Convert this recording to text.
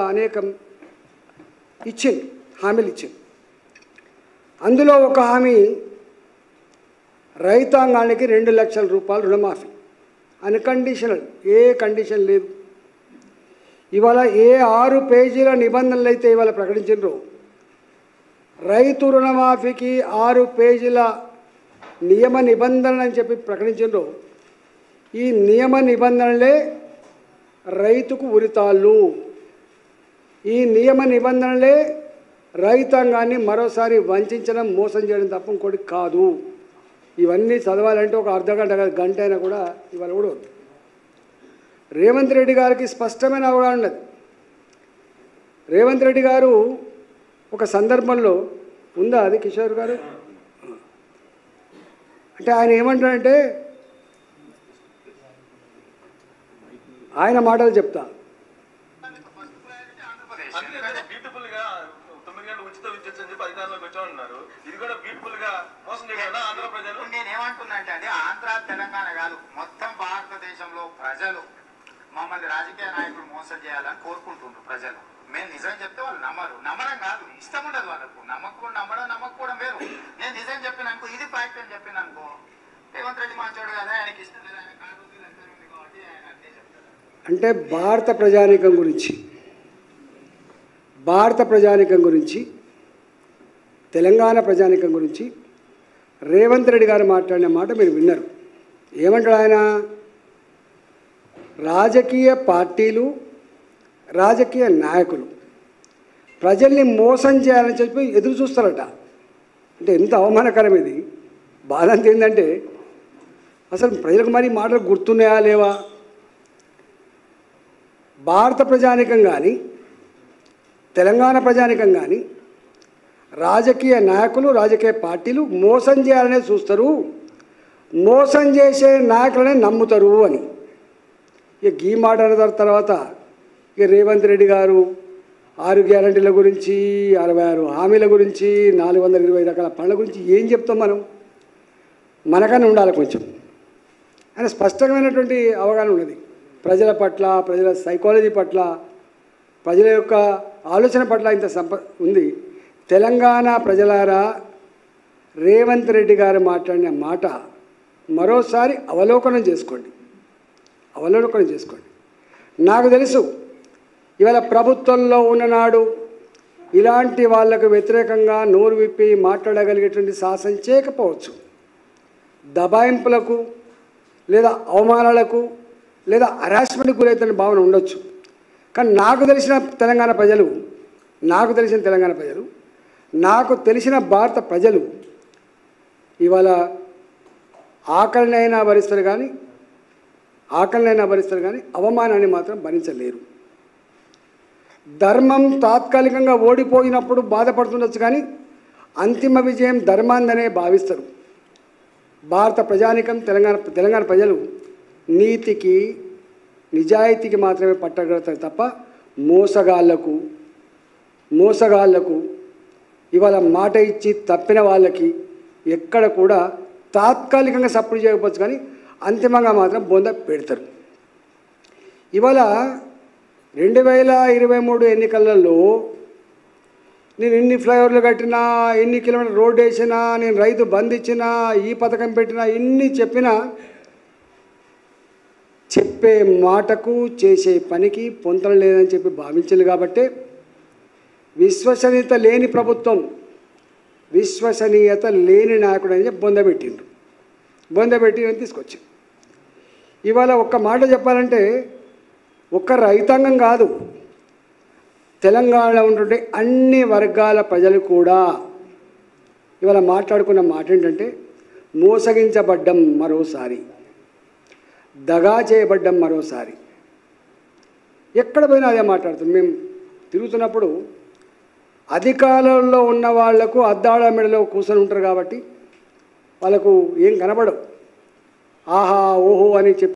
అనేకం ఇచ్చింది, హామీలు ఇచ్చింది. అందులో ఒక హామీ రైతాంగానికి 2 లక్షల రూపాయలు రుణమాఫీ అన్కండిషనల్, ఏ కండిషన్ లేదు. ఇవాళ ఏ 6 పేజీల నిబంధనలు అయితే ఇవాళ ప్రకటించారో, రైతు రుణమాఫీకి 6 పేజీల నియమ నిబంధనలు అని చెప్పి ప్రకటించారో, ఈ నియమ నిబంధనలే రైతుకు ఉరితాళ్ళు. ఈ నియమ నిబంధనలే రైతాంగాన్ని మరోసారి వంచడం, మోసం చేయడం తప్ప ఇంకోటి కాదు. ఇవన్నీ చదవాలంటే ఒక అర్ధగంట గంట అయినా కూడా ఇవాళ కూడా వద్దు. రేవంత్ రెడ్డి గారికి స్పష్టమైన అవగాహన ఉన్నది. రేవంత్ రెడ్డి గారు ఒక సందర్భంలో ఉందా అది కిషోర్ గారు, అంటే ఆయన ఏమంటారంటే, ఆయన మాటలు చెప్తా. నేనేమంటున్నా అంటే ఆంధ్ర తెలంగాణ కాదు, మొత్తం భారతదేశంలో ప్రజలు మమ్మల్ని రాజకీయ నాయకులు మోసం చేయాలని కోరుకుంటున్నారు. ప్రజలు మేము నిజం చెప్తే వాళ్ళు నమ్మడం కాదు, ఇష్టం ఉండదు వాళ్ళకు. నమ్మకపోవడం వేరు. నేను నిజం చెప్పినానుకో, ఇది ఫ్యాక్ట్ అని చెప్పినానుకో, రేవంత్ రెడ్డి మంచోడు కదా, ఆయనకి ఇష్టం లేదు, ఆయన కాదు కాబట్టి ఆయన అంతే చెప్తారు. అంటే భారత ప్రజానీకం గురించి తెలంగాణ ప్రజానీకం గురించి రేవంత్ రెడ్డి గారు మాట్లాడిన మాట మీరు విన్నారు. ఏమంటాడు ఆయన? రాజకీయ పార్టీలు, రాజకీయ నాయకులు ప్రజల్ని మోసం చేయాలని చెప్పి ఎదురు చూస్తారట. అంటే ఎంత అవమానకరం ఇది. బాధ అంత ఏంటంటే, అసలు ప్రజలకు మరి మాటలు గుర్తున్నాయా లేవా? భారత ప్రజానీకం కానీ, తెలంగాణ ప్రజానీకం కానీ, రాజకీయ నాయకులు, రాజకీయ పార్టీలు మోసం చేయాలనే చూస్తారు, మోసం చేసే నాయకులనే నమ్ముతారు అని. ఇక ఈ మాట అన్న తర్వాత ఇక రేవంత్ రెడ్డి గారు 6 గ్యారంటీల గురించి, 66 హామీల గురించి, 420 రకాల పనుల గురించి ఏం చెప్తాం మనం? మనకన్నా ఉండాలి కొంచెం. ఆయన స్పష్టమైనటువంటి అవగాహన ఉన్నది ప్రజల పట్ల, ప్రజల సైకాలజీ పట్ల, ప్రజల యొక్క ఆలోచన పట్ల ఇంత ఉంది. తెలంగాణ ప్రజలారా, రేవంత్ రెడ్డి గారు మాట్లాడిన మాట మరోసారి అవలోకనం చేసుకోండి. నాకు తెలుసు, ఇవాళ ప్రభుత్వంలో ఉన్ననాడు ఇలాంటి వాళ్లకు వ్యతిరేకంగా నోరు విప్పి మాట్లాడగలిగేటువంటి సాహసం చేయకపోవచ్చు. దబాయింపులకు లేదా అవమానాలకు లేదా హరాస్మెంట్కి గురవుతున్న భావన ఉండొచ్చు. కానీ నాకు తెలిసిన తెలంగాణ ప్రజలు, నాకు తెలిసిన భారత ప్రజలు ఇవాళ ఆకలినైనా భరిస్తారు కానీ అవమానాన్ని మాత్రం భరించలేరు. ధర్మం తాత్కాలికంగా ఓడిపోయినప్పుడు బాధపడుతుండొచ్చు, కానీ అంతిమ విజయం ధర్మాందనే భావిస్తారు. భారత ప్రజానీకం, తెలంగాణ ప్రజలు నీతికి, నిజాయితీకి మాత్రమే పట్టగలుగుతారు తప్ప మోసగాళ్లకు ఇవాళ మాట ఇచ్చి తప్పిన వాళ్ళకి ఎక్కడ కూడా తాత్కాలికంగా సపోర్ట్ చేయకపోవచ్చు, కానీ అంతిమంగా మాత్రం బొంద పెడతారు. ఇవాళ 2023 ఎన్నికలలో నేను ఇన్ని ఫ్లైఓవర్లు కట్టినా, ఎన్ని కిలోమీటర్ రోడ్డు వేసినా, నేను రైతు బంద్ ఇచ్చినా, ఈ పథకం పెట్టినా, ఇన్ని చెప్పినా చెప్పే మాటకు చేసే పనికి పొంతన లేదని చెప్పి భావించింది. కాబట్టి విశ్వసనీయత లేని ప్రభుత్వం, విశ్వసనీయత లేని నాయకుడు అని చెప్పి బొందబెట్టి తీసుకొచ్చి ఇవాళ ఒక్క మాట చెప్పాలంటే, ఒక్క రైతాంగం కాదు, తెలంగాణలో ఉంటుంటే అన్ని వర్గాల ప్రజలు కూడా ఇవాళ మాట్లాడుకున్న మాట ఏంటంటే, మోసగించబడ్డం మరోసారి, దగా చేయబడ్డం మరోసారి. ఎక్కడ పోయినా అదే మాట్లాడుతుంది. మేము తిరుగుతున్నప్పుడు అధికారంలో ఉన్న వాళ్లకు అద్దాల మెడలో కూర్చొని ఉంటారు కాబట్టి వాళ్ళకు ఏం కనబడవు. ఆహా ఓహో అని చెప్పి